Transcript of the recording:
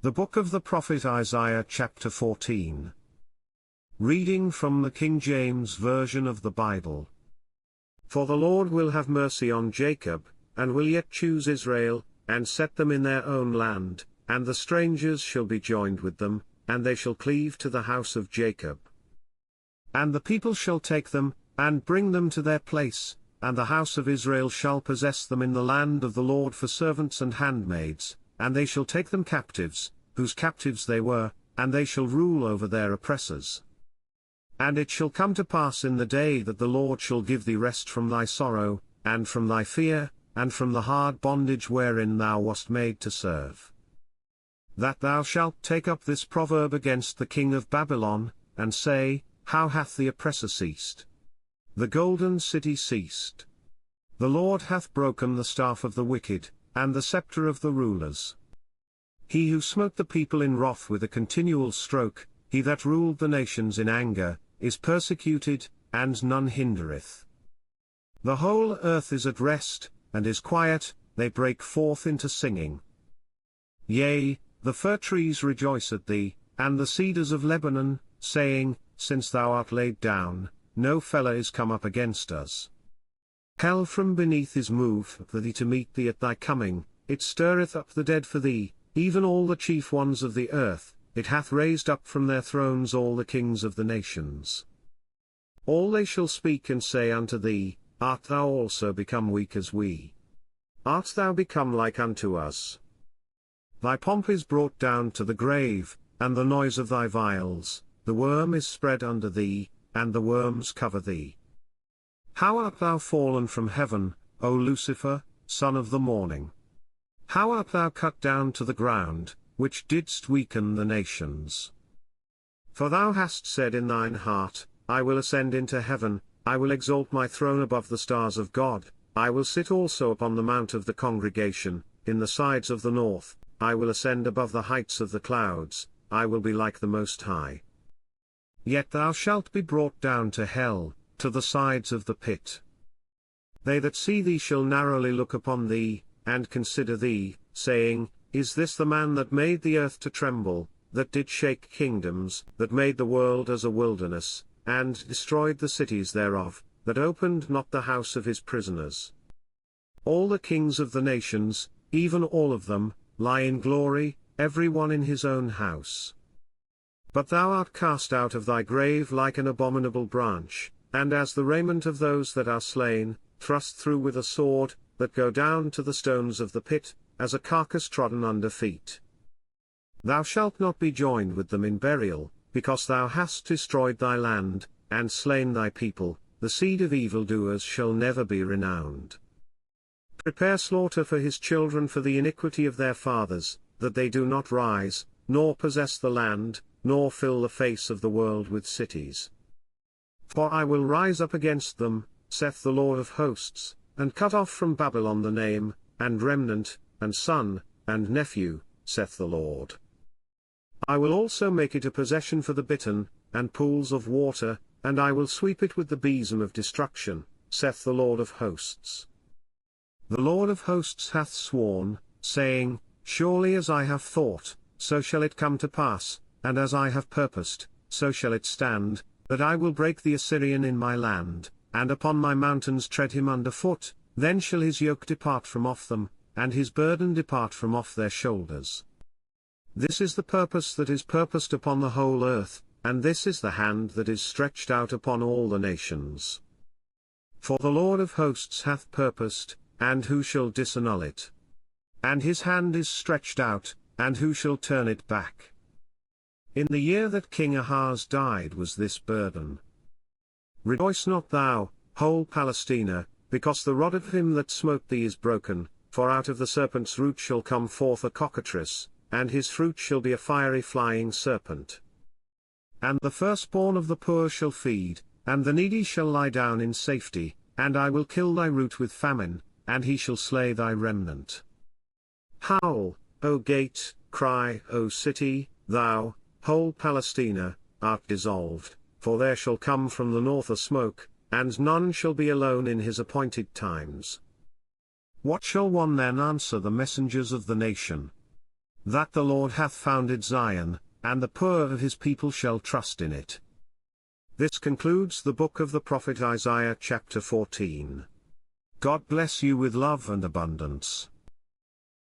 The book of the prophet Isaiah chapter 14. Reading from the King James Version of the Bible. For the Lord will have mercy on Jacob, and will yet choose Israel, and set them in their own land, and the strangers shall be joined with them, and they shall cleave to the house of Jacob. And the people shall take them, and bring them to their place, and the house of Israel shall possess them in the land of the Lord for servants and handmaids, and they shall take them captives, whose captives they were, and they shall rule over their oppressors. And it shall come to pass in the day that the Lord shall give thee rest from thy sorrow, and from thy fear, and from the hard bondage wherein thou wast made to serve. That thou shalt take up this proverb against the king of Babylon, and say, How hath the oppressor ceased? The golden city ceased. The Lord hath broken the staff of the wicked, and the scepter of the rulers. He who smote the people in wrath with a continual stroke, he that ruled the nations in anger, is persecuted, and none hindereth. The whole earth is at rest, and is quiet, they break forth into singing. Yea, the fir trees rejoice at thee, and the cedars of Lebanon, saying, Since thou art laid down, no feller is come up against us. Hell from beneath is moved for thee to meet thee at thy coming, it stirreth up the dead for thee, even all the chief ones of the earth, it hath raised up from their thrones all the kings of the nations. All they shall speak and say unto thee, Art thou also become weak as we? Art thou become like unto us? Thy pomp is brought down to the grave, and the noise of thy viols, the worm is spread under thee, and the worms cover thee. How art thou fallen from heaven, O Lucifer, son of the morning? How art thou cut down to the ground, which didst weaken the nations? For thou hast said in thine heart, I will ascend into heaven, I will exalt my throne above the stars of God, I will sit also upon the mount of the congregation, in the sides of the north, I will ascend above the heights of the clouds, I will be like the Most High. Yet thou shalt be brought down to hell, to the sides of the pit. They that see thee shall narrowly look upon thee, and consider thee, saying, Is this the man that made the earth to tremble, that did shake kingdoms, that made the world as a wilderness, and destroyed the cities thereof, that opened not the house of his prisoners? All the kings of the nations, even all of them, lie in glory, every one in his own house. But thou art cast out of thy grave like an abominable branch, and as the raiment of those that are slain, thrust through with a sword, that go down to the stones of the pit, as a carcass trodden under feet. Thou shalt not be joined with them in burial, because thou hast destroyed thy land, and slain thy people, the seed of evildoers shall never be renowned. Prepare slaughter for his children for the iniquity of their fathers, that they do not rise, nor possess the land, nor fill the face of the world with cities. For I will rise up against them, saith the Lord of hosts, and cut off from Babylon the name, and remnant, and son, and nephew, saith the Lord. I will also make it a possession for the bittern, and pools of water, and I will sweep it with the besom of destruction, saith the Lord of hosts. The Lord of hosts hath sworn, saying, Surely as I have thought, so shall it come to pass, and as I have purposed, so shall it stand, that I will break the Assyrian in my land, and upon my mountains tread him under foot, then shall his yoke depart from off them, and his burden depart from off their shoulders. This is the purpose that is purposed upon the whole earth, and this is the hand that is stretched out upon all the nations. For the Lord of hosts hath purposed, and who shall disannul it? And his hand is stretched out, and who shall turn it back? In the year that King Ahaz died was this burden. Rejoice not thou, whole Palestina, because the rod of him that smote thee is broken, for out of the serpent's root shall come forth a cockatrice, and his fruit shall be a fiery flying serpent. And the firstborn of the poor shall feed, and the needy shall lie down in safety, and I will kill thy root with famine, and he shall slay thy remnant. Howl, O gate, cry, O city, thou, whole Palestina, art dissolved, for there shall come from the north a smoke, and none shall be alone in his appointed times. What shall one then answer the messengers of the nation? that the Lord hath founded Zion, and the poor of his people shall trust in it. This concludes the book of the prophet Isaiah chapter 14. God bless you with love and abundance.